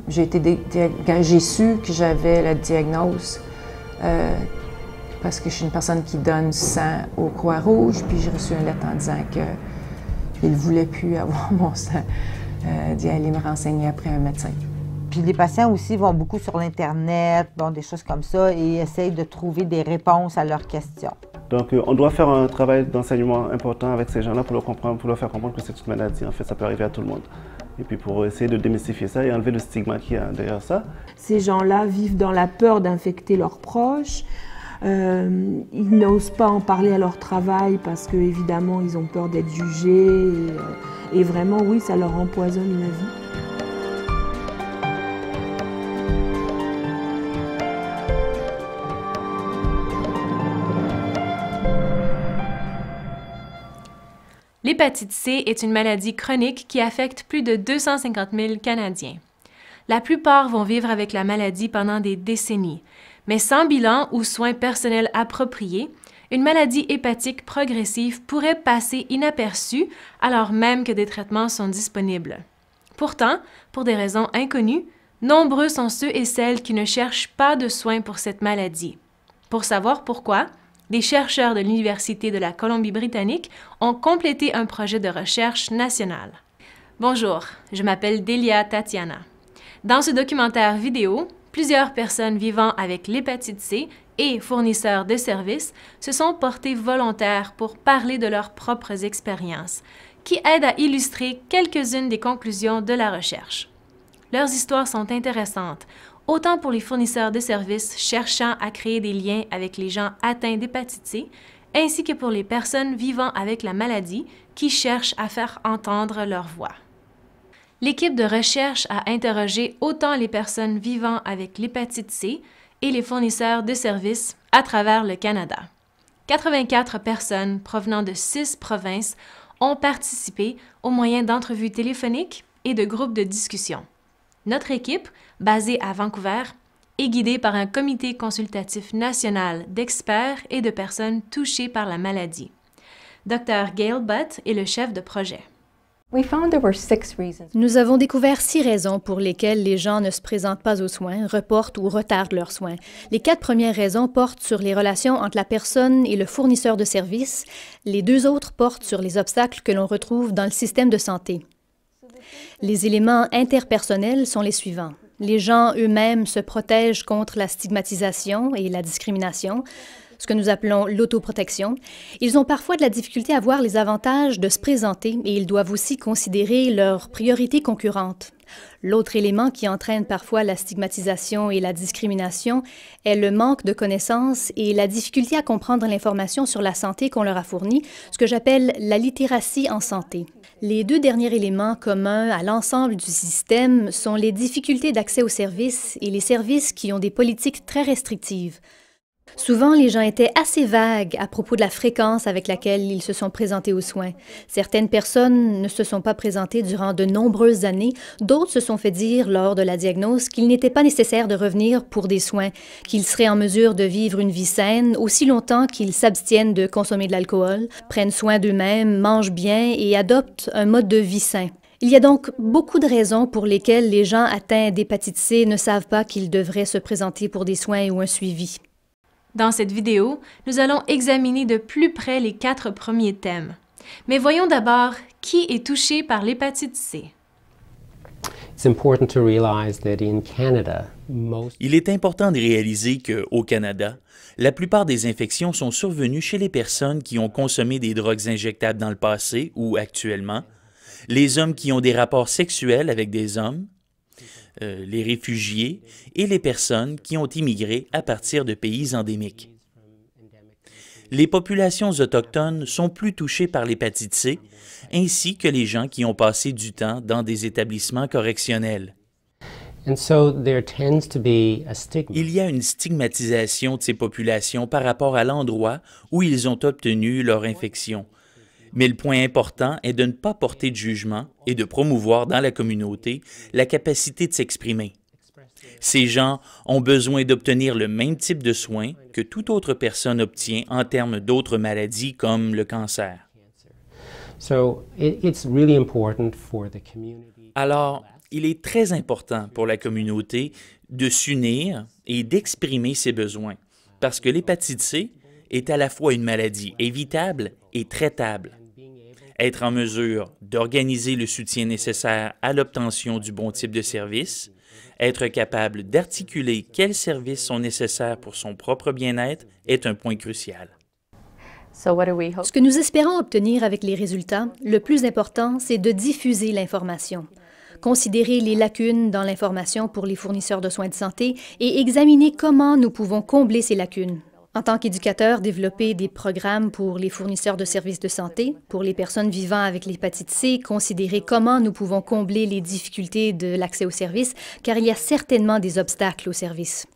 Quand j'ai su que j'avais la diagnose, parce que je suis une personne qui donne du sang au Croix-Rouge, puis j'ai reçu une lettre en disant qu'il ne voulait plus avoir mon sang, d'y aller me renseigner après un médecin. Puis les patients aussi vont beaucoup sur l'Internet, bon, des choses comme ça, et essayent de trouver des réponses à leurs questions. Donc, on doit faire un travail d'enseignement important avec ces gens-là pour leur faire comprendre que c'est une maladie. En fait, ça peut arriver à tout le monde. Et puis pour essayer de démystifier ça et enlever le stigma qu'il y a derrière ça. Ces gens-là vivent dans la peur d'infecter leurs proches. Ils n'osent pas en parler à leur travail parce qu'évidemment, ils ont peur d'être jugés. Et vraiment, oui, ça leur empoisonne la vie. L'hépatite C est une maladie chronique qui affecte plus de 250 000 Canadiens. La plupart vont vivre avec la maladie pendant des décennies, mais sans bilan ou soins personnels appropriés, une maladie hépatique progressive pourrait passer inaperçue alors même que des traitements sont disponibles. Pourtant, pour des raisons inconnues, nombreux sont ceux et celles qui ne cherchent pas de soins pour cette maladie. Pour savoir pourquoi, des chercheurs de l'Université de la Colombie-Britannique ont complété un projet de recherche national. Bonjour, je m'appelle Delia Tatiana. Dans ce documentaire vidéo, plusieurs personnes vivant avec l'hépatite C et fournisseurs de services se sont portés volontaires pour parler de leurs propres expériences, qui aident à illustrer quelques-unes des conclusions de la recherche. Leurs histoires sont intéressantes, autant pour les fournisseurs de services cherchant à créer des liens avec les gens atteints d'hépatite C, ainsi que pour les personnes vivant avec la maladie qui cherchent à faire entendre leur voix. L'équipe de recherche a interrogé autant les personnes vivant avec l'hépatite C et les fournisseurs de services à travers le Canada. 84 personnes provenant de 6 provinces ont participé au moyen d'entrevues téléphoniques et de groupes de discussion. Notre équipe, basée à Vancouver, est guidée par un comité consultatif national d'experts et de personnes touchées par la maladie. Dr. Gail Butt est le chef de projet. Nous avons découvert 6 raisons pour lesquelles les gens ne se présentent pas aux soins, reportent ou retardent leurs soins. Les 4 premières raisons portent sur les relations entre la personne et le fournisseur de services. Les 2 autres portent sur les obstacles que l'on retrouve dans le système de santé. Les éléments interpersonnels sont les suivants. Les gens eux-mêmes se protègent contre la stigmatisation et la discrimination, ce que nous appelons l'autoprotection. Ils ont parfois de la difficulté à voir les avantages de se présenter et ils doivent aussi considérer leurs priorités concurrentes. L'autre élément qui entraîne parfois la stigmatisation et la discrimination est le manque de connaissances et la difficulté à comprendre l'information sur la santé qu'on leur a fournie, ce que j'appelle la littératie en santé. Les 2 derniers éléments communs à l'ensemble du système sont les difficultés d'accès aux services et les services qui ont des politiques très restrictives. Souvent, les gens étaient assez vagues à propos de la fréquence avec laquelle ils se sont présentés aux soins. Certaines personnes ne se sont pas présentées durant de nombreuses années, d'autres se sont fait dire lors de la diagnose qu'il n'était pas nécessaire de revenir pour des soins, qu'ils seraient en mesure de vivre une vie saine aussi longtemps qu'ils s'abstiennent de consommer de l'alcool, prennent soin d'eux-mêmes, mangent bien et adoptent un mode de vie sain. Il y a donc beaucoup de raisons pour lesquelles les gens atteints d'hépatite C ne savent pas qu'ils devraient se présenter pour des soins ou un suivi. Dans cette vidéo, nous allons examiner de plus près les 4 premiers thèmes. Mais voyons d'abord qui est touché par l'hépatite C. Il est important de réaliser qu'au Canada, la plupart des infections sont survenues chez les personnes qui ont consommé des drogues injectables dans le passé ou actuellement, les hommes qui ont des rapports sexuels avec des hommes, les réfugiés et les personnes qui ont immigré à partir de pays endémiques. Les populations autochtones sont plus touchées par l'hépatite C, ainsi que les gens qui ont passé du temps dans des établissements correctionnels. Il y a une stigmatisation de ces populations par rapport à l'endroit où ils ont obtenu leur infection. Mais le point important est de ne pas porter de jugement et de promouvoir dans la communauté la capacité de s'exprimer. Ces gens ont besoin d'obtenir le même type de soins que toute autre personne obtient en termes d'autres maladies comme le cancer. Alors, il est très important pour la communauté de s'unir et d'exprimer ses besoins, parce que l'hépatite C est à la fois une maladie évitable et traitable. Être en mesure d'organiser le soutien nécessaire à l'obtention du bon type de service, être capable d'articuler quels services sont nécessaires pour son propre bien-être est un point crucial. Ce que nous espérons obtenir avec les résultats, le plus important, c'est de diffuser l'information, considérer les lacunes dans l'information pour les fournisseurs de soins de santé et examiner comment nous pouvons combler ces lacunes. En tant qu'éducateur, développer des programmes pour les fournisseurs de services de santé, pour les personnes vivant avec l'hépatite C, considérer comment nous pouvons combler les difficultés de l'accès aux services, car il y a certainement des obstacles aux services.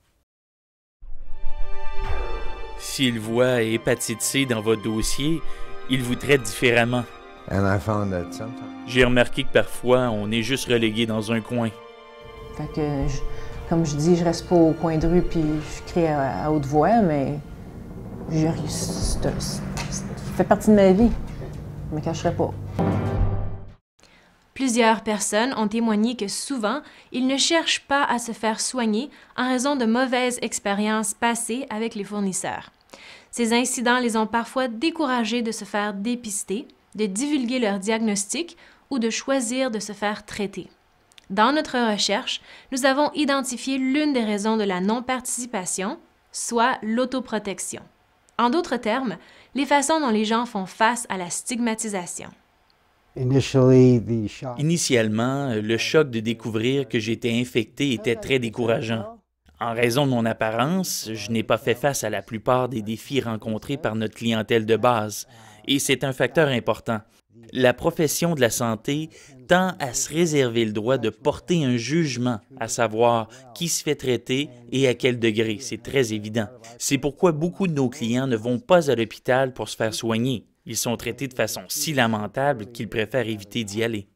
S'il voit hépatite C dans votre dossier, il vous traite différemment. J'ai remarqué que parfois, on est juste relégué dans un coin. Fait que, comme je dis, je reste pas au coin de rue puis je crie à haute voix, mais ça fait partie de ma vie. Je me cacherai pas. Plusieurs personnes ont témoigné que souvent, ils ne cherchent pas à se faire soigner en raison de mauvaises expériences passées avec les fournisseurs. Ces incidents les ont parfois découragés de se faire dépister, de divulguer leur diagnostic ou de choisir de se faire traiter. Dans notre recherche, nous avons identifié l'une des raisons de la non-participation, soit l'autoprotection. En d'autres termes, les façons dont les gens font face à la stigmatisation. Initialement, le choc de découvrir que j'étais infecté était très décourageant. En raison de mon apparence, je n'ai pas fait face à la plupart des défis rencontrés par notre clientèle de base, et c'est un facteur important. La profession de la santé tend à se réserver le droit de porter un jugement, à savoir qui se fait traiter et à quel degré, c'est très évident. C'est pourquoi beaucoup de nos clients ne vont pas à l'hôpital pour se faire soigner. Ils sont traités de façon si lamentable qu'ils préfèrent éviter d'y aller.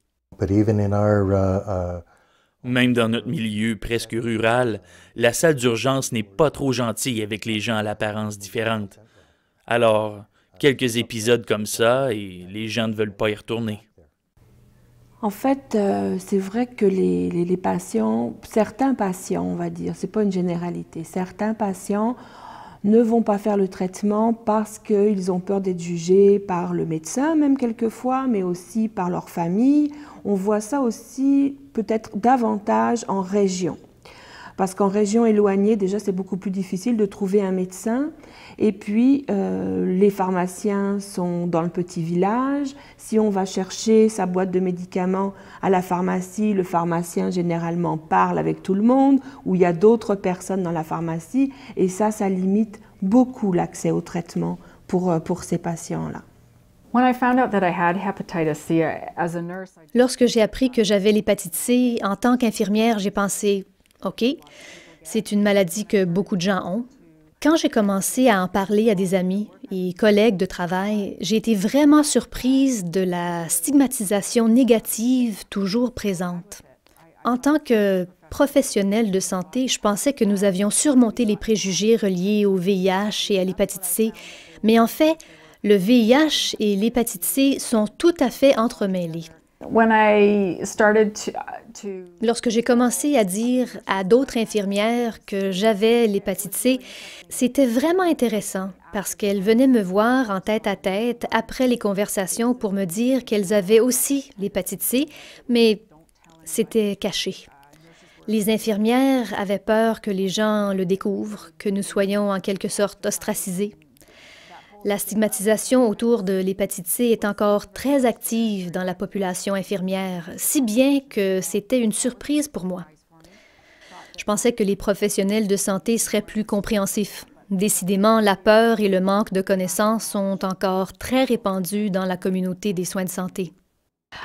Même dans notre milieu presque rural, la salle d'urgence n'est pas trop gentille avec les gens à l'apparence différente. Alors, quelques épisodes comme ça et les gens ne veulent pas y retourner. En fait, c'est vrai que les patients, certains patients, on va dire, c'est pas une généralité, certains patients ne vont pas faire le traitement parce qu'ils ont peur d'être jugés par le médecin, même quelquefois, mais aussi par leur famille. On voit ça aussi peut-être davantage en région. Parce qu'en région éloignée, déjà, c'est beaucoup plus difficile de trouver un médecin. Et puis, les pharmaciens sont dans le petit village. Si on va chercher sa boîte de médicaments à la pharmacie, le pharmacien généralement parle avec tout le monde, ou il y a d'autres personnes dans la pharmacie. Et ça limite beaucoup l'accès au traitement pour ces patients-là. Lorsque j'ai appris que j'avais l'hépatite C, en tant qu'infirmière, j'ai pensé « OK, c'est une maladie que beaucoup de gens ont ». Quand j'ai commencé à en parler à des amis et collègues de travail, j'ai été vraiment surprise de la stigmatisation négative toujours présente. En tant que professionnelle de santé, je pensais que nous avions surmonté les préjugés reliés au VIH et à l'hépatite C, mais en fait, le VIH et l'hépatite C sont tout à fait entremêlés. Lorsque j'ai commencé à dire à d'autres infirmières que j'avais l'hépatite C, c'était vraiment intéressant parce qu'elles venaient me voir en tête-à-tête après les conversations pour me dire qu'elles avaient aussi l'hépatite C, mais c'était caché. Les infirmières avaient peur que les gens le découvrent, que nous soyons en quelque sorte ostracisés. La stigmatisation autour de l'hépatite C est encore très active dans la population infirmière, si bien que c'était une surprise pour moi. Je pensais que les professionnels de santé seraient plus compréhensifs. Décidément, la peur et le manque de connaissances sont encore très répandus dans la communauté des soins de santé.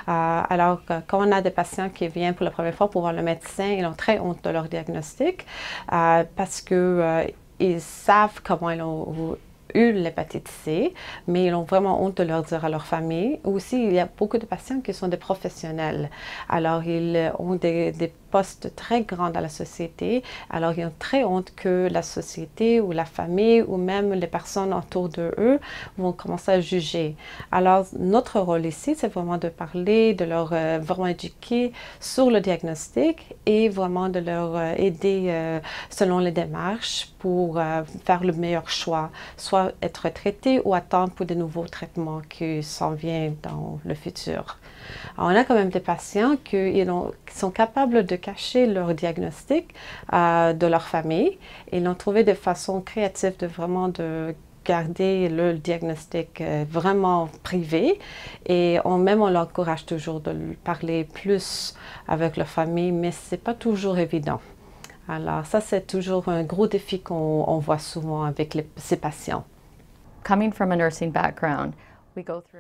Alors, quand on a des patients qui viennent pour la première fois pour voir le médecin, ils ont très honte de leur diagnostic parce qu'ils savent comment ils ont eu l'hépatite C, mais ils ont vraiment honte de leur dire à leur famille. Aussi, il y a beaucoup de patients qui sont des professionnels. Alors, ils ont des poste très grand dans la société. Alors, ils ont très honte que la société ou la famille ou même les personnes autour de eux vont commencer à juger. Alors, notre rôle ici, c'est vraiment de parler, de leur vraiment éduquer sur le diagnostic et vraiment de leur aider selon les démarches pour faire le meilleur choix, soit être traité ou attendre pour de nouveaux traitements qui s'en viennent dans le futur. Alors, on a quand même des patients qui sont capables de cacher leur diagnostic de leur famille et ils ont trouvé des façons créatives de vraiment de garder le diagnostic vraiment privé et on l'encourage toujours de parler plus avec la famille, mais ce n'est pas toujours évident. Alors ça, c'est toujours un gros défi qu'on voit souvent avec ces patients. Coming from a nursing background,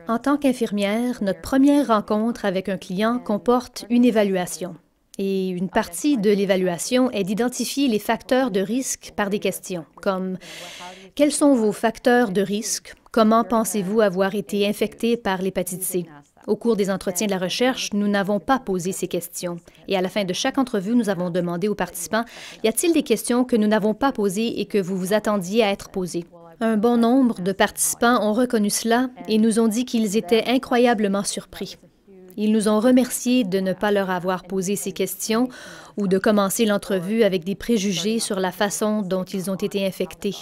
En tant qu'infirmière, notre première rencontre avec un client comporte une évaluation. Et une partie de l'évaluation est d'identifier les facteurs de risque par des questions, comme « Quels sont vos facteurs de risque? Comment pensez-vous avoir été infecté par l'hépatite C? » Au cours des entretiens de la recherche, nous n'avons pas posé ces questions. Et à la fin de chaque entrevue, nous avons demandé aux participants « Y a-t-il des questions que nous n'avons pas posées et que vous vous attendiez à être posées? » Un bon nombre de participants ont reconnu cela et nous ont dit qu'ils étaient incroyablement surpris. Ils nous ont remerciés de ne pas leur avoir posé ces questions ou de commencer l'entrevue avec des préjugés sur la façon dont ils ont été infectés.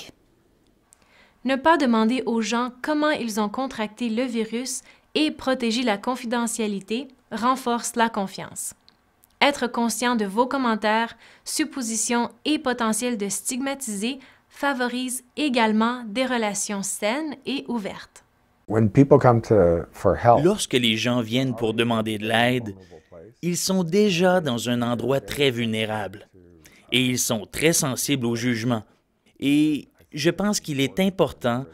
Ne pas demander aux gens comment ils ont contracté le virus et protéger la confidentialité renforce la confiance. Être conscient de vos commentaires, suppositions et potentiel de stigmatiser favorise également des relations saines et ouvertes. Lorsque les gens viennent pour demander de l'aide, ils sont déjà dans un endroit très vulnérable et ils sont très sensibles au jugement. Et je pense qu'il est important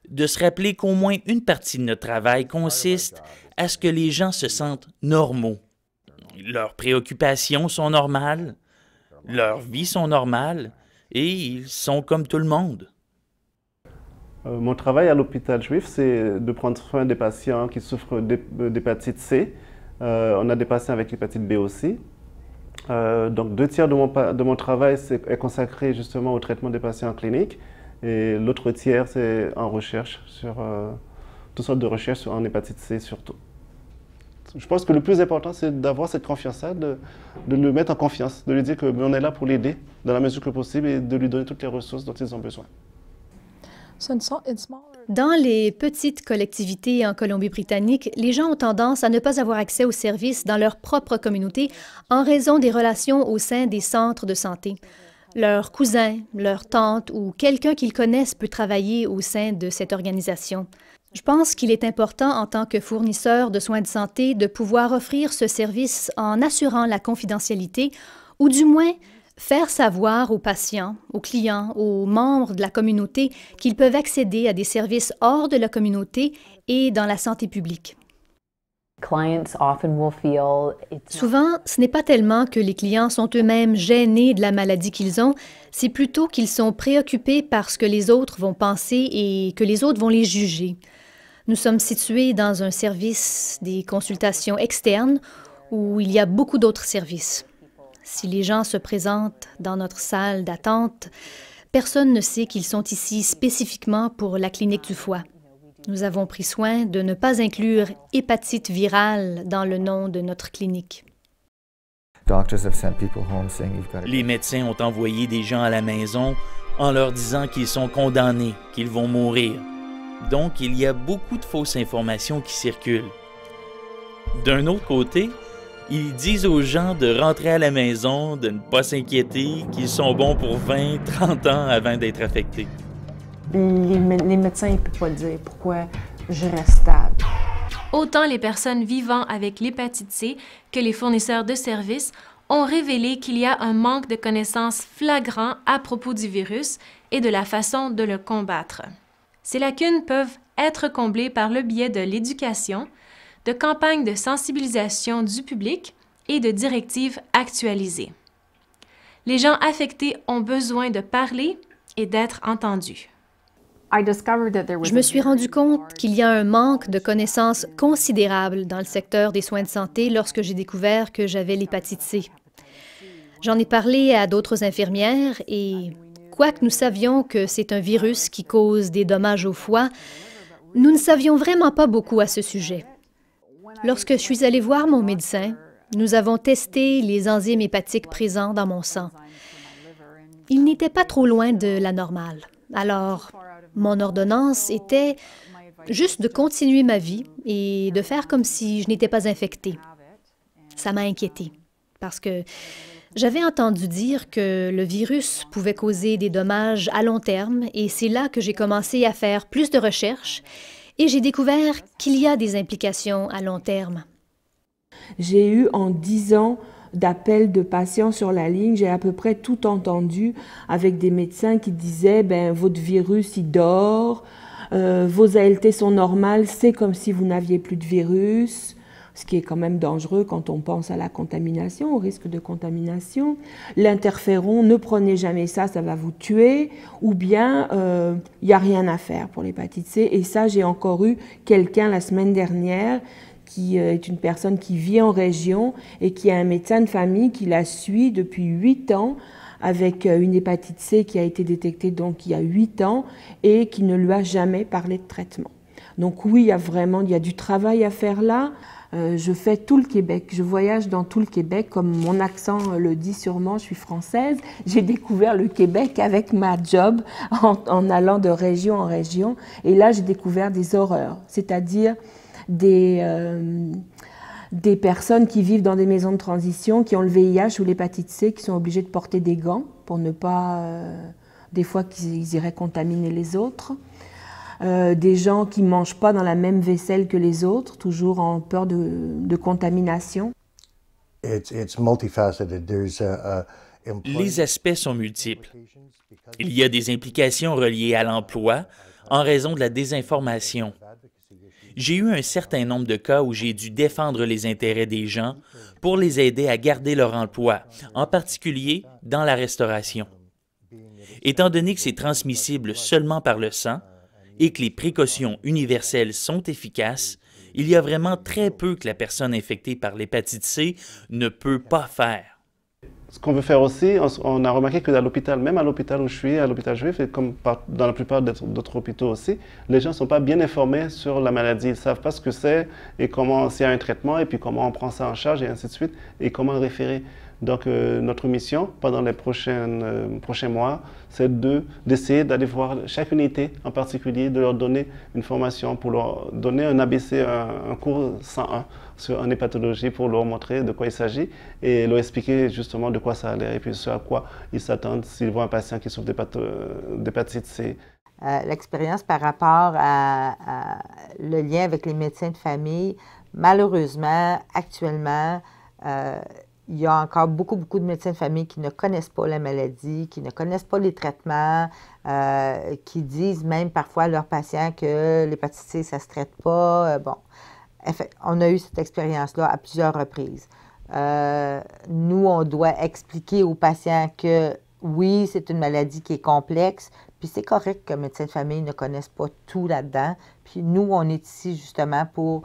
de se rappeler qu'au moins une partie de notre travail consiste à ce que les gens se sentent normaux. Leurs préoccupations sont normales, leurs vies sont normales et ils sont comme tout le monde. Mon travail à l'hôpital juif, c'est de prendre soin des patients qui souffrent d'hépatite C. On a des patients avec l'hépatite B aussi. Donc 2 tiers de mon travail est consacré justement au traitement des patients cliniques et l'autre tiers, c'est en recherche, sur toutes sortes de recherches en hépatite C surtout. Je pense que le plus important, c'est d'avoir cette confiance-là, de le mettre en confiance, de lui dire qu'on est là pour l'aider dans la mesure que possible et de lui donner toutes les ressources dont ils ont besoin. Dans les petites collectivités en Colombie-Britannique, les gens ont tendance à ne pas avoir accès aux services dans leur propre communauté en raison des relations au sein des centres de santé. Leur cousin, leur tante ou quelqu'un qu'ils connaissent peut travailler au sein de cette organisation. Je pense qu'il est important en tant que fournisseur de soins de santé de pouvoir offrir ce service en assurant la confidentialité ou du moins faire savoir aux patients, aux clients, aux membres de la communauté qu'ils peuvent accéder à des services hors de la communauté et dans la santé publique. Souvent, ce n'est pas tellement que les clients sont eux-mêmes gênés de la maladie qu'ils ont, c'est plutôt qu'ils sont préoccupés par ce que les autres vont penser et que les autres vont les juger. Nous sommes situés dans un service des consultations externes où il y a beaucoup d'autres services. Si les gens se présentent dans notre salle d'attente, personne ne sait qu'ils sont ici spécifiquement pour la clinique du foie. Nous avons pris soin de ne pas inclure hépatite virale dans le nom de notre clinique. Les médecins ont envoyé des gens à la maison en leur disant qu'ils sont condamnés, qu'ils vont mourir. Donc, il y a beaucoup de fausses informations qui circulent. D'un autre côté, ils disent aux gens de rentrer à la maison, de ne pas s'inquiéter, qu'ils sont bons pour 20, 30 ans avant d'être affectés. Les médecins ne peuvent pas dire pourquoi je reste stable. Autant les personnes vivant avec l'hépatite C que les fournisseurs de services ont révélé qu'il y a un manque de connaissances flagrant à propos du virus et de la façon de le combattre. Ces lacunes peuvent être comblées par le biais de l'éducation, de campagnes de sensibilisation du public et de directives actualisées. Les gens affectés ont besoin de parler et d'être entendus. Je me suis rendu compte qu'il y a un manque de connaissances considérable dans le secteur des soins de santé lorsque j'ai découvert que j'avais l'hépatite C. J'en ai parlé à d'autres infirmières et, quoique nous savions que c'est un virus qui cause des dommages au foie, nous ne savions vraiment pas beaucoup à ce sujet. Lorsque je suis allée voir mon médecin, nous avons testé les enzymes hépatiques présents dans mon sang. Ils n'étaient pas trop loin de la normale. Alors, mon ordonnance était juste de continuer ma vie et de faire comme si je n'étais pas infectée. Ça m'a inquiétée parce que j'avais entendu dire que le virus pouvait causer des dommages à long terme et c'est là que j'ai commencé à faire plus de recherches et j'ai découvert qu'il y a des implications à long terme. J'ai eu en 10 ans d'appels de patients sur la ligne, j'ai à peu près tout entendu avec des médecins qui disaient « votre virus, il dort, vos ALT sont normales, c'est comme si vous n'aviez plus de virus ». Ce qui est quand même dangereux quand on pense à la contamination, au risque de contamination. L'interféron, ne prenez jamais ça, ça va vous tuer. Ou bien, il n'y a rien à faire pour l'hépatite C. Et ça, j'ai encore eu quelqu'un la semaine dernière qui est une personne qui vit en région et qui a un médecin de famille qui la suit depuis 8 ans avec une hépatite C qui a été détectée donc il y a 8 ans et qui ne lui a jamais parlé de traitement. Donc oui, il y a du travail à faire là. Je fais tout le Québec, je voyage dans tout le Québec, comme mon accent le dit sûrement, je suis française. J'ai découvert le Québec avec ma job en allant de région en région. Et là, j'ai découvert des horreurs, c'est-à-dire des personnes qui vivent dans des maisons de transition, qui ont le VIH ou l'hépatite C, qui sont obligées de porter des gants pour ne pas, des fois, qu'ils iraient contaminer les autres. Des gens qui ne mangent pas dans la même vaisselle que les autres, toujours en peur de contamination. Les aspects sont multiples. Il y a des implications reliées à l'emploi en raison de la désinformation. J'ai eu un certain nombre de cas où j'ai dû défendre les intérêts des gens pour les aider à garder leur emploi, en particulier dans la restauration. Étant donné que c'est transmissible seulement par le sang, et que les précautions universelles sont efficaces, il y a vraiment très peu que la personne infectée par l'hépatite C ne peut pas faire. Ce qu'on veut faire aussi, on a remarqué que à l'hôpital, même à l'hôpital où je suis, à l'hôpital juif, et comme dans la plupart d'autres hôpitaux aussi, les gens ne sont pas bien informés sur la maladie. Ils ne savent pas ce que c'est et comment, s'il y a un traitement, et puis comment on prend ça en charge, et ainsi de suite, et comment le référer. Donc, notre mission, pendant les prochains mois, c'est d'essayer d'aller voir chaque unité en particulier, de leur donner une formation, pour leur donner un ABC, un cours 101 en hépatologie, pour leur montrer de quoi il s'agit et leur expliquer justement de quoi ça a l'air et puis ce à quoi ils s'attendent s'ils voient un patient qui souffre d'hépatite C. L'expérience par rapport à le lien avec les médecins de famille, malheureusement, actuellement, il y a encore beaucoup de médecins de famille qui ne connaissent pas la maladie, qui ne connaissent pas les traitements, qui disent même parfois à leurs patients que l'hépatite C, ça ne se traite pas. Bon, on a eu cette expérience-là à plusieurs reprises. Nous, on doit expliquer aux patients que oui, c'est une maladie qui est complexe, puis c'est correct que les médecins de famille ne connaissent pas tout là-dedans. Puis nous, on est ici justement pour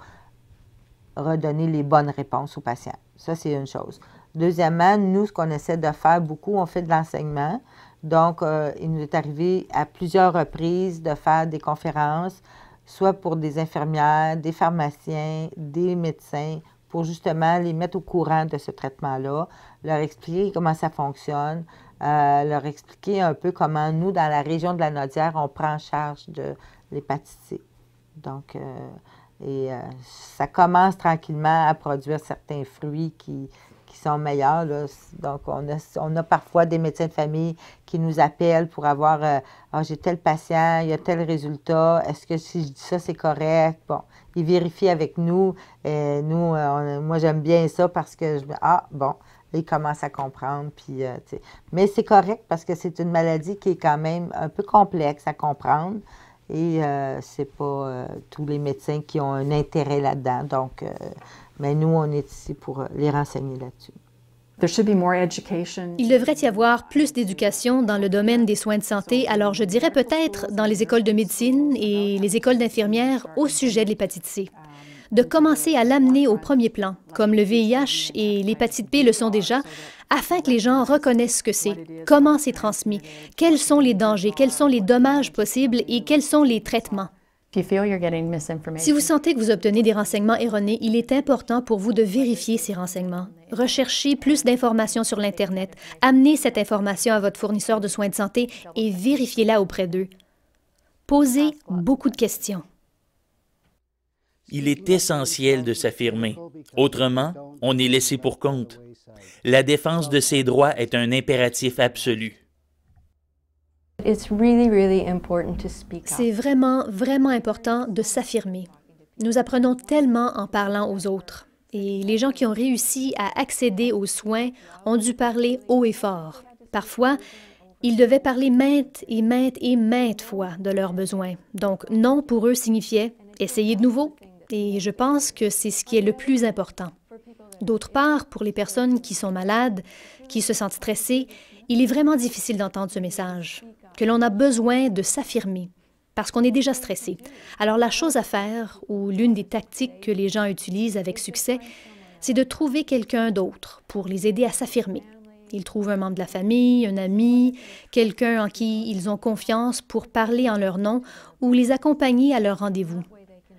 redonner les bonnes réponses aux patients. Ça, c'est une chose. Deuxièmement, nous, ce qu'on essaie de faire beaucoup, on fait de l'enseignement. Donc, il nous est arrivé à plusieurs reprises de faire des conférences, soit pour des infirmières, des pharmaciens, des médecins, pour justement les mettre au courant de ce traitement-là, leur expliquer comment ça fonctionne, leur expliquer un peu comment nous, dans la région de la Naudière, on prend en charge de l'hépatite C. Donc, ça commence tranquillement à produire certains fruits qui sont meilleurs, là. Donc, on a parfois des médecins de famille qui nous appellent pour avoir j'ai tel patient, il y a tel résultat, est-ce que si je dis ça, c'est correct? Bon, ils vérifient avec nous. Moi, j'aime bien ça parce que bon, là, ils commencent à comprendre. Puis, mais c'est correct parce que c'est une maladie qui est quand même un peu complexe à comprendre. Et c'est pas tous les médecins qui ont un intérêt là-dedans. Donc, mais nous, on est ici pour les renseigner là-dessus. Il devrait y avoir plus d'éducation dans le domaine des soins de santé, alors je dirais peut-être dans les écoles de médecine et les écoles d'infirmières au sujet de l'hépatite C. de commencer à l'amener au premier plan, comme le VIH et l'hépatite B le sont déjà, afin que les gens reconnaissent ce que c'est, comment c'est transmis, quels sont les dangers, quels sont les dommages possibles et quels sont les traitements. Si vous sentez que vous obtenez des renseignements erronés, il est important pour vous de vérifier ces renseignements. Recherchez plus d'informations sur l'Internet, amenez cette information à votre fournisseur de soins de santé et vérifiez-la auprès d'eux. Posez beaucoup de questions. Il est essentiel de s'affirmer. Autrement, on est laissé pour compte. La défense de ses droits est un impératif absolu. C'est vraiment, vraiment important de s'affirmer. Nous apprenons tellement en parlant aux autres. Et les gens qui ont réussi à accéder aux soins ont dû parler haut et fort. Parfois, ils devaient parler maintes et maintes et maintes fois de leurs besoins. Donc, non pour eux signifiait « essayez de nouveau ». Et je pense que c'est ce qui est le plus important. D'autre part, pour les personnes qui sont malades, qui se sentent stressées, il est vraiment difficile d'entendre ce message, que l'on a besoin de s'affirmer, parce qu'on est déjà stressé. Alors la chose à faire, ou l'une des tactiques que les gens utilisent avec succès, c'est de trouver quelqu'un d'autre pour les aider à s'affirmer. Ils trouvent un membre de la famille, un ami, quelqu'un en qui ils ont confiance pour parler en leur nom ou les accompagner à leur rendez-vous.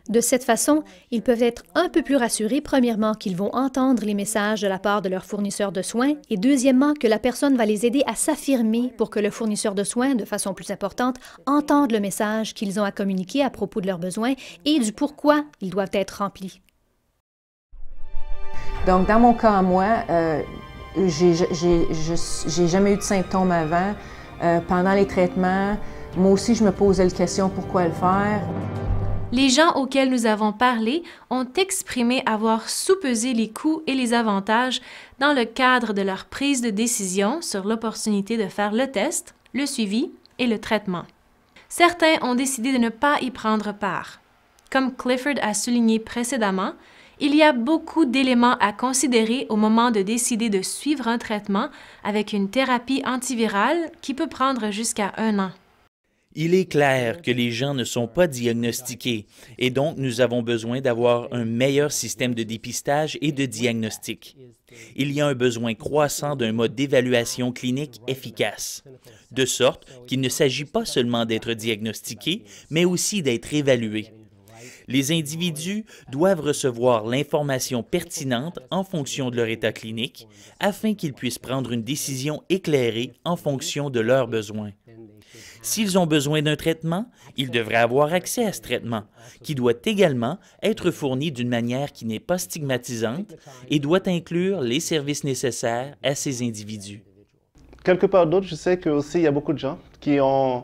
De cette façon, ils peuvent être un peu plus rassurés, premièrement, qu'ils vont entendre les messages de la part de leur fournisseur de soins, et deuxièmement, que la personne va les aider à s'affirmer pour que le fournisseur de soins, de façon plus importante, entende le message qu'ils ont à communiquer à propos de leurs besoins et du pourquoi ils doivent être remplis. Donc, dans mon cas, moi, j'ai jamais eu de symptômes avant. Pendant les traitements, moi aussi, je me posais la question pourquoi le faire. Les gens auxquels nous avons parlé ont exprimé avoir soupesé les coûts et les avantages dans le cadre de leur prise de décision sur l'opportunité de faire le test, le suivi et le traitement. Certains ont décidé de ne pas y prendre part. Comme Clifford a souligné précédemment, il y a beaucoup d'éléments à considérer au moment de décider de suivre un traitement avec une thérapie antivirale qui peut prendre jusqu'à 1 an. Il est clair que les gens ne sont pas diagnostiqués et donc nous avons besoin d'avoir un meilleur système de dépistage et de diagnostic. Il y a un besoin croissant d'un mode d'évaluation clinique efficace, de sorte qu'il ne s'agit pas seulement d'être diagnostiqué, mais aussi d'être évalué. Les individus doivent recevoir l'information pertinente en fonction de leur état clinique afin qu'ils puissent prendre une décision éclairée en fonction de leurs besoins. S'ils ont besoin d'un traitement, ils devraient avoir accès à ce traitement, qui doit également être fourni d'une manière qui n'est pas stigmatisante et doit inclure les services nécessaires à ces individus. Quelque part d'autre, je sais qu'aussi il y a beaucoup de gens qui ont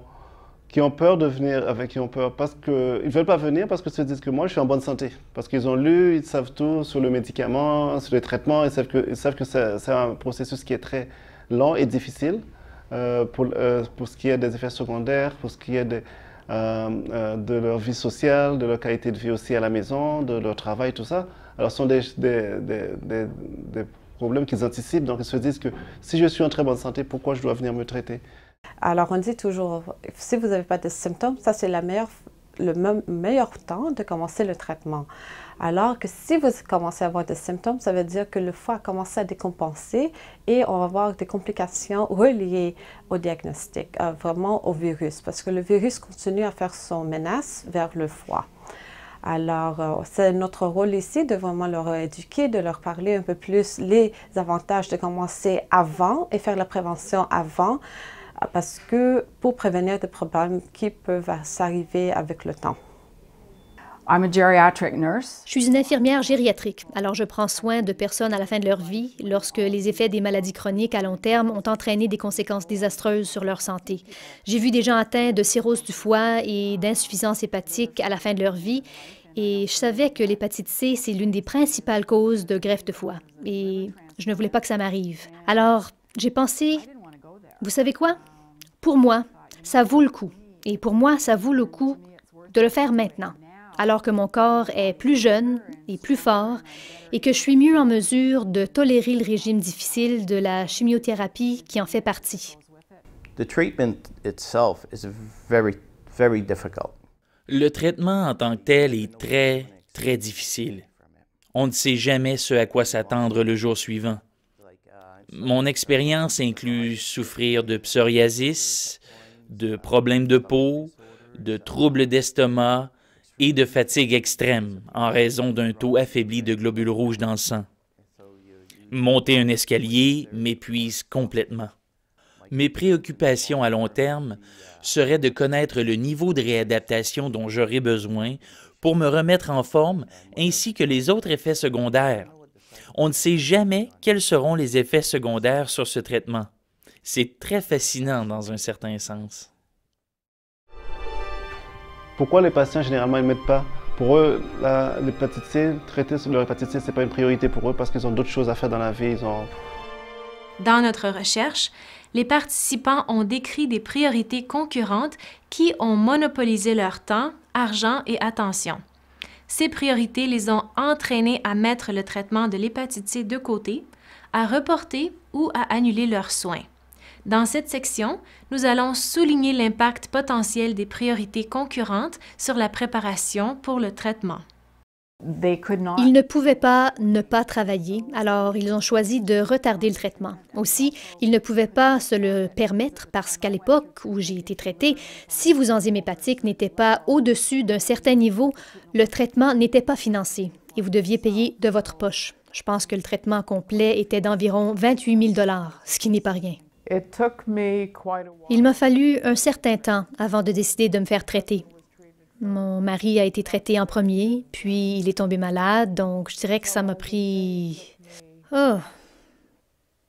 peur de venir, qui ont peur parce qu'ils ne veulent pas venir parce qu'ils se disent que moi je suis en bonne santé. Parce qu'ils ont lu, ils savent tout sur le médicament, sur les traitements, ils savent que c'est un processus qui est très lent et difficile. Pour ce qui est des effets secondaires, pour ce qui est de leur vie sociale, de leur qualité de vie aussi à la maison, de leur travail, tout ça. Alors ce sont des problèmes qu'ils anticipent, donc ils se disent que si je suis en très bonne santé, pourquoi je dois venir me traiter? Alors on dit toujours, si vous n'avez pas de symptômes, ça c'est le meilleur temps de commencer le traitement. Alors que si vous commencez à avoir des symptômes, ça veut dire que le foie a commencé à décompenser et on va avoir des complications reliées au diagnostic, vraiment au virus, parce que le virus continue à faire son menace vers le foie. Alors, c'est notre rôle ici de vraiment leur éduquer, de leur parler un peu plus les avantages de commencer avant et faire la prévention avant, parce que pour prévenir des problèmes qui peuvent s'arriver avec le temps. Je suis une infirmière gériatrique, alors je prends soin de personnes à la fin de leur vie lorsque les effets des maladies chroniques à long terme ont entraîné des conséquences désastreuses sur leur santé. J'ai vu des gens atteints de cirrhose du foie et d'insuffisance hépatique à la fin de leur vie et je savais que l'hépatite C, c'est l'une des principales causes de greffe de foie et je ne voulais pas que ça m'arrive. Alors, j'ai pensé, vous savez quoi? Pour moi, ça vaut le coup. Et pour moi, ça vaut le coup de le faire maintenant, alors que mon corps est plus jeune et plus fort et que je suis mieux en mesure de tolérer le régime difficile de la chimiothérapie qui en fait partie. The treatment itself is very difficult. Le traitement en tant que tel est très difficile. On ne sait jamais ce à quoi s'attendre le jour suivant. Mon expérience inclut souffrir de psoriasis, de problèmes de peau, de troubles d'estomac et de fatigue extrême en raison d'un taux affaibli de globules rouges dans le sang. Monter un escalier m'épuise complètement. Mes préoccupations à long terme seraient de connaître le niveau de réadaptation dont j'aurai besoin pour me remettre en forme, ainsi que les autres effets secondaires. On ne sait jamais quels seront les effets secondaires sur ce traitement. C'est très fascinant dans un certain sens. Pourquoi les patients, généralement, ils ne mettent pas? Pour eux, l'hépatite C, traiter leur hépatite C, ce n'est pas une priorité pour eux parce qu'ils ont d'autres choses à faire dans la vie. Dans notre recherche, les participants ont décrit des priorités concurrentes qui ont monopolisé leur temps, argent et attention. Ces priorités les ont entraînés à mettre le traitement de l'hépatite C de côté, à reporter ou à annuler leurs soins. Dans cette section, nous allons souligner l'impact potentiel des priorités concurrentes sur la préparation pour le traitement. Ils ne pouvaient pas ne pas travailler, alors ils ont choisi de retarder le traitement. Aussi, ils ne pouvaient pas se le permettre parce qu'à l'époque où j'ai été traitée, si vos enzymes hépatiques n'étaient pas au-dessus d'un certain niveau, le traitement n'était pas financé et vous deviez payer de votre poche. Je pense que le traitement complet était d'environ 28 000 $, ce qui n'est pas rien. Il m'a fallu un certain temps avant de décider de me faire traiter. Mon mari a été traité en premier, puis il est tombé malade, donc je dirais que ça m'a pris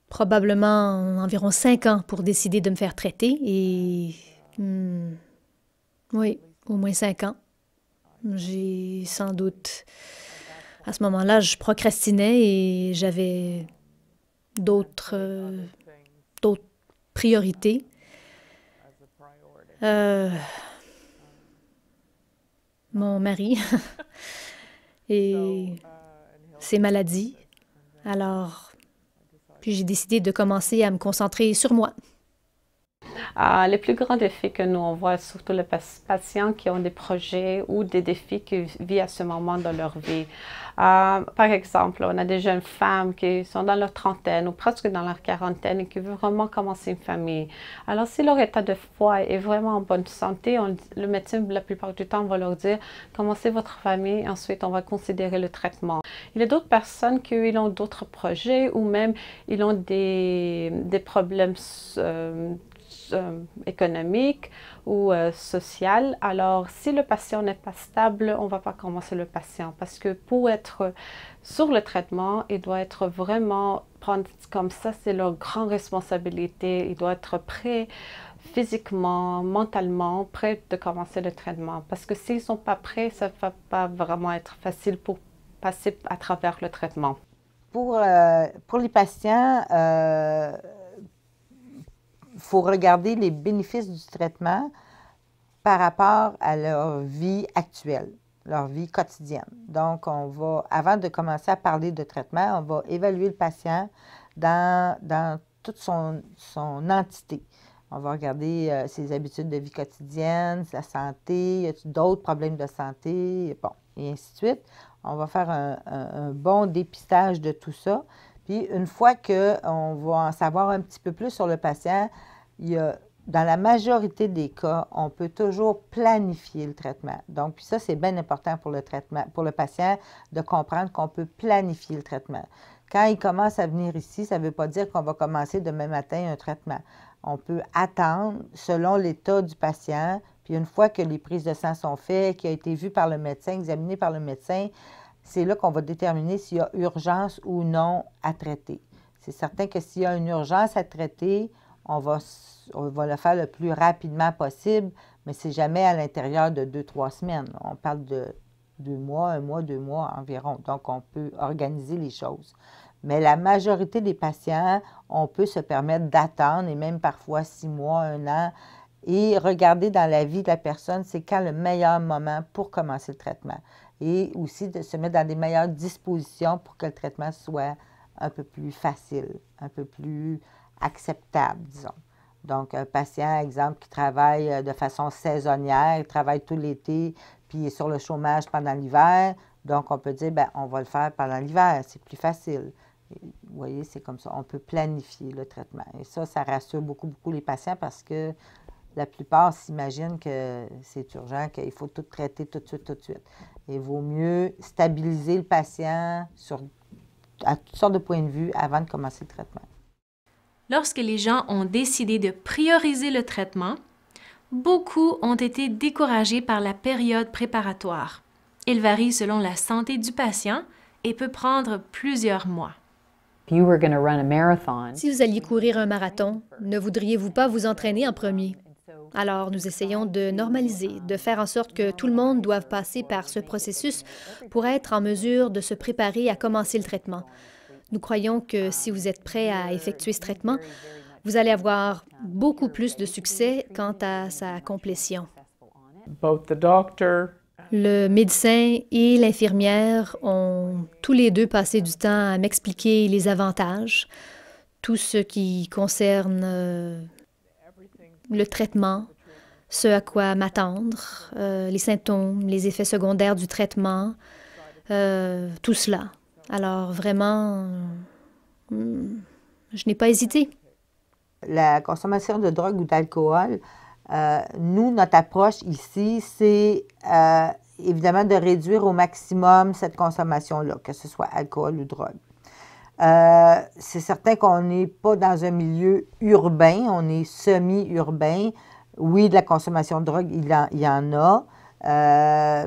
probablement environ 5 ans pour décider de me faire traiter et oui, au moins 5 ans. J'ai sans doute... À ce moment-là, je procrastinais et j'avais d'autres priorités. Mon mari et ses maladies. Alors, puis j'ai décidé de commencer à me concentrer sur moi. Les plus grands défis que nous on voit, surtout les patients qui ont des projets ou des défis qu'ils vivent à ce moment dans leur vie. Par exemple, on a des jeunes femmes qui sont dans leur trentaine ou presque dans leur quarantaine et qui veulent vraiment commencer une famille. Alors, si leur état de foie est vraiment en bonne santé, le médecin, la plupart du temps, va leur dire « Commencez votre famille, et ensuite on va considérer le traitement ». Il y a d'autres personnes qui ont d'autres projets ou même ils ont des problèmes économique ou social. Alors, si le patient n'est pas stable, on ne va pas commencer le patient parce que pour être sur le traitement, il doit être vraiment prendre comme ça, c'est leur grande responsabilité. Il doit être prêt physiquement, mentalement, prêt de commencer le traitement parce que s'ils ne sont pas prêts, ça ne va pas vraiment être facile pour passer à travers le traitement. Pour les patients, il faut regarder les bénéfices du traitement par rapport à leur vie actuelle, leur vie quotidienne. Donc, avant de commencer à parler de traitement, on va évaluer le patient dans toute son entité. On va regarder ses habitudes de vie quotidienne, sa santé, y a-t-il d'autres problèmes de santé, bon, et ainsi de suite. On va faire un bon dépistage de tout ça. Puis, une fois qu'on va en savoir un petit peu plus sur le patient, dans la majorité des cas, on peut toujours planifier le traitement. Donc, puis ça, c'est bien important pour le traitement, pour le patient, de comprendre qu'on peut planifier le traitement. Quand il commence à venir ici, ça ne veut pas dire qu'on va commencer demain matin un traitement. On peut attendre selon l'état du patient, puis une fois que les prises de sang sont faites, qu'il a été vu par le médecin, examiné par le médecin, c'est là qu'on va déterminer s'il y a urgence ou non à traiter. C'est certain que s'il y a une urgence à traiter, on va le faire le plus rapidement possible, mais c'est jamais à l'intérieur de 2-3 semaines. On parle de 2 mois, 1 mois, 2 mois environ. Donc, on peut organiser les choses. Mais la majorité des patients, on peut se permettre d'attendre, et même parfois 6 mois, 1 an, et regarder dans la vie de la personne, c'est quand le meilleur moment pour commencer le traitement. Et aussi de se mettre dans des meilleures dispositions pour que le traitement soit un peu plus facile, un peu plus acceptable, disons. Donc, un patient, exemple, qui travaille de façon saisonnière, il travaille tout l'été, puis il est sur le chômage pendant l'hiver, Donc, on peut dire, bien, on va le faire pendant l'hiver, c'est plus facile. Vous voyez, c'est comme ça. On peut planifier le traitement. Et ça rassure beaucoup, beaucoup les patients parce que la plupart s'imaginent que c'est urgent, qu'il faut tout traiter tout de suite, tout de suite. Il vaut mieux stabiliser le patient à toutes sortes de points de vue avant de commencer le traitement. Lorsque les gens ont décidé de prioriser le traitement, beaucoup ont été découragés par la période préparatoire. Il varie selon la santé du patient et peut prendre plusieurs mois. Si vous alliez courir un marathon, ne voudriez-vous pas vous entraîner en premier? Alors, nous essayons de normaliser, de faire en sorte que tout le monde doive passer par ce processus pour être en mesure de se préparer à commencer le traitement. Nous croyons que si vous êtes prêt à effectuer ce traitement, vous allez avoir beaucoup plus de succès quant à sa complétion. Le médecin et l'infirmière ont tous les deux passé du temps à m'expliquer les avantages, tout ce qui concerne le traitement, ce à quoi m'attendre, les symptômes, les effets secondaires du traitement, tout cela. Alors vraiment, je n'ai pas hésité. La consommation de drogue ou d'alcool, nous, notre approche ici, c'est évidemment de réduire au maximum cette consommation-là, que ce soit alcool ou drogue. C'est certain qu'on n'est pas dans un milieu urbain, on est semi-urbain. Oui, de la consommation de drogue, il y en a,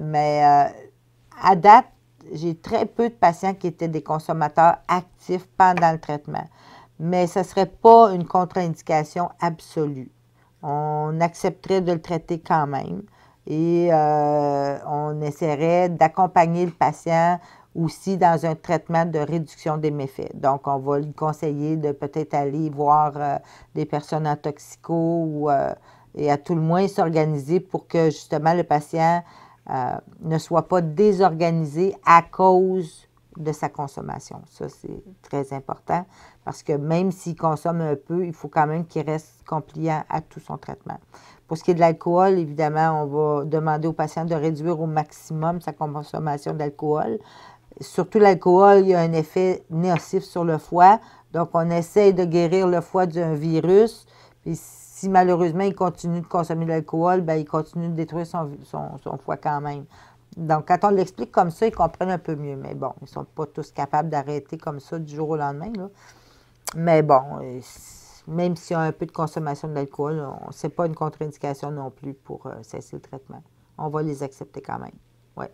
mais à date, j'ai très peu de patients qui étaient des consommateurs actifs pendant le traitement. Mais ce ne serait pas une contre-indication absolue. On accepterait de le traiter quand même et on essaierait d'accompagner le patient aussi dans un traitement de réduction des méfaits. Donc, on va lui conseiller de peut-être aller voir des personnes en toxico et à tout le moins s'organiser pour que justement le patient ne soit pas désorganisé à cause de sa consommation. Ça, c'est très important parce que même s'il consomme un peu, il faut quand même qu'il reste compliant à tout son traitement. Pour ce qui est de l'alcool, évidemment, on va demander au patient de réduire au maximum sa consommation d'alcool. Surtout l'alcool, il y a un effet nocif sur le foie. Donc, on essaye de guérir le foie d'un virus. Puis, si malheureusement, il continue de consommer de l'alcool, bien, il continue de détruire son foie quand même. Donc, quand on l'explique comme ça, ils comprennent un peu mieux. Mais bon, ils ne sont pas tous capables d'arrêter comme ça du jour au lendemain, là. Mais bon, même s'il y a un peu de consommation d'alcool, ce n'est pas une contre-indication non plus pour cesser le traitement. On va les accepter quand même. Ouais.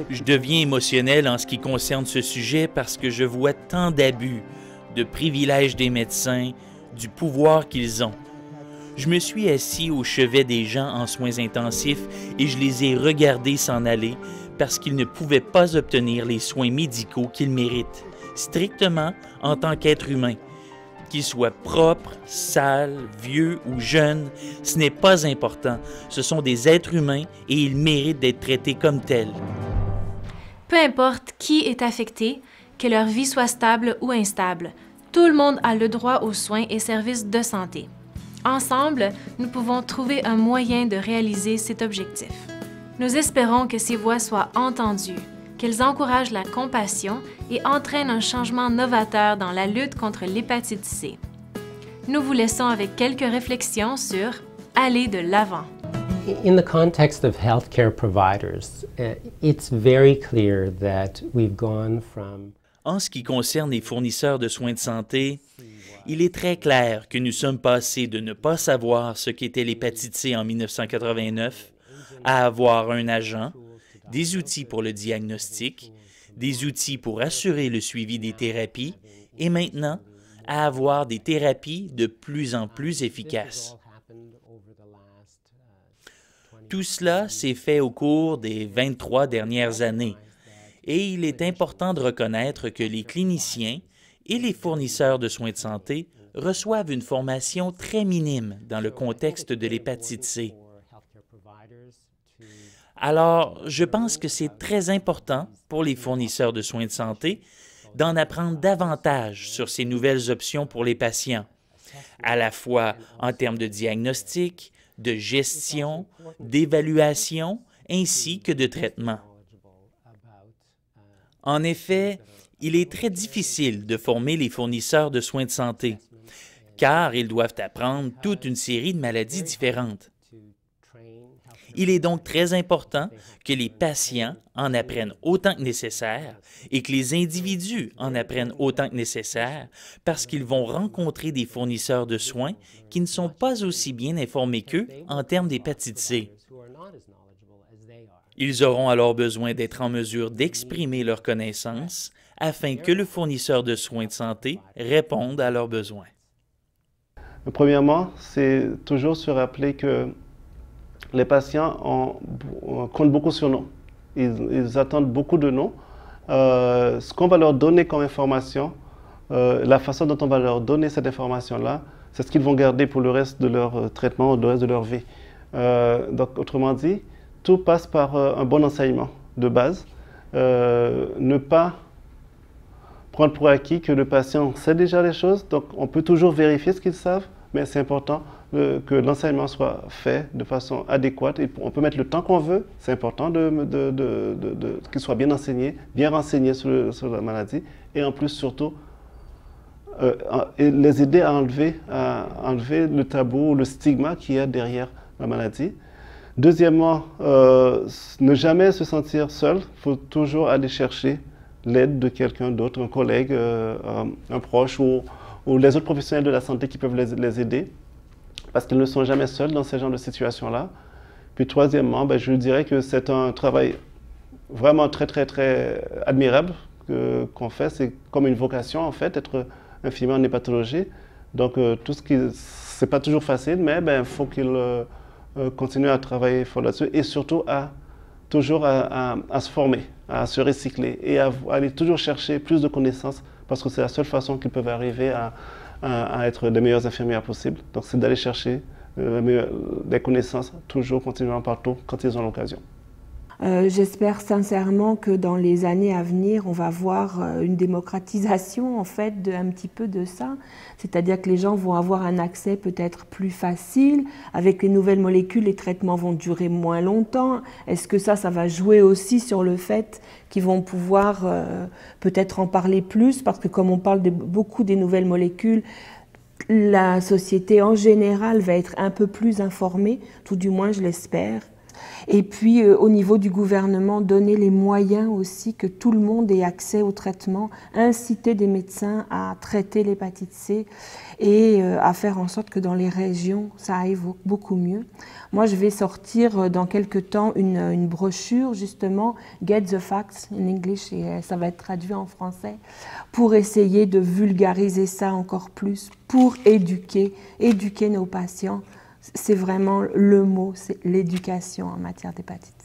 Je deviens émotionnel en ce qui concerne ce sujet parce que je vois tant d'abus, de privilèges des médecins, du pouvoir qu'ils ont. Je me suis assis au chevet des gens en soins intensifs et je les ai regardés s'en aller parce qu'ils ne pouvaient pas obtenir les soins médicaux qu'ils méritent, strictement en tant qu'être humain. Qu'ils soient propres, sales, vieux ou jeunes, ce n'est pas important. Ce sont des êtres humains et ils méritent d'être traités comme tels. Peu importe qui est affecté, que leur vie soit stable ou instable, tout le monde a le droit aux soins et services de santé. Ensemble, nous pouvons trouver un moyen de réaliser cet objectif. Nous espérons que ces voix soient entendues, qu'elles encouragent la compassion et entraînent un changement novateur dans la lutte contre l'hépatite C. Nous vous laissons avec quelques réflexions sur « Aller de l'avant ». In the context of healthcare providers, it's very clear that we've gone from... En ce qui concerne les fournisseurs de soins de santé, il est très clair que nous sommes passés de ne pas savoir ce qu'était l'hépatite C en 1989 à avoir un agent, des outils pour le diagnostic, des outils pour assurer le suivi des thérapies et maintenant à avoir des thérapies de plus en plus efficaces. Tout cela s'est fait au cours des 23 dernières années et il est important de reconnaître que les cliniciens et les fournisseurs de soins de santé reçoivent une formation très minime dans le contexte de l'hépatite C. Alors, je pense que c'est très important pour les fournisseurs de soins de santé d'en apprendre davantage sur ces nouvelles options pour les patients, à la fois en termes de diagnostic, de gestion, d'évaluation ainsi que de traitement. En effet, il est très difficile de former les fournisseurs de soins de santé, car ils doivent apprendre toute une série de maladies différentes. Il est donc très important que les patients en apprennent autant que nécessaire et que les individus en apprennent autant que nécessaire parce qu'ils vont rencontrer des fournisseurs de soins qui ne sont pas aussi bien informés qu'eux en termes d'hépatite C. Ils auront alors besoin d'être en mesure d'exprimer leurs connaissances afin que le fournisseur de soins de santé réponde à leurs besoins. Premièrement, c'est toujours se rappeler que les patients comptent beaucoup sur nous. Ils attendent beaucoup de nous. Ce qu'on va leur donner comme information, la façon dont on va leur donner cette information-là, c'est ce qu'ils vont garder pour le reste de leur traitement ou le reste de leur vie. Donc, autrement dit, tout passe par un bon enseignement de base. Ne pas prendre pour acquis que le patient sait déjà les choses. Donc, on peut toujours vérifier ce qu'ils savent, mais c'est important que l'enseignement soit fait de façon adéquate. Et on peut mettre le temps qu'on veut. C'est important qu'il soit bien enseigné, bien renseigné sur la maladie. Et en plus, surtout, les aider à enlever le tabou, le stigma qu'il y a derrière la maladie. Deuxièmement, ne jamais se sentir seul. Il faut toujours aller chercher l'aide de quelqu'un d'autre, un collègue, un proche ou les autres professionnels de la santé qui peuvent les aider, parce qu'ils ne sont jamais seuls dans ce genre de situation-là. Puis troisièmement, je dirais que c'est un travail vraiment très, très, très admirable qu'on fait. C'est comme une vocation, en fait, être infirmier en hépatologie. Donc, c'est pas toujours facile, mais il faut qu'ils continuent à travailler fort là-dessus et surtout toujours à se former, à se recycler et à aller toujours chercher plus de connaissances parce que c'est la seule façon qu'ils peuvent arriver à être les meilleurs infirmières possibles. Donc, c'est d'aller chercher des connaissances toujours continuellement partout quand ils ont l'occasion. J'espère sincèrement que dans les années à venir, on va voir une démocratisation en fait un petit peu de ça. C'est-à-dire que les gens vont avoir un accès peut-être plus facile. Avec les nouvelles molécules, les traitements vont durer moins longtemps. Est-ce que ça va jouer aussi sur le fait qu'ils vont pouvoir peut-être en parler plus? Parce que comme on parle beaucoup des nouvelles molécules, la société en général va être un peu plus informée, tout du moins je l'espère. Et puis, au niveau du gouvernement, donner les moyens aussi que tout le monde ait accès au traitement, inciter des médecins à traiter l'hépatite C et à faire en sorte que dans les régions, ça aille beaucoup mieux. Moi, je vais sortir dans quelques temps une brochure, justement, Get the Facts in English, et ça va être traduit en français, pour essayer de vulgariser ça encore plus, pour éduquer nos patients. C'est vraiment le mot, c'est l'éducation en matière d'hépatite.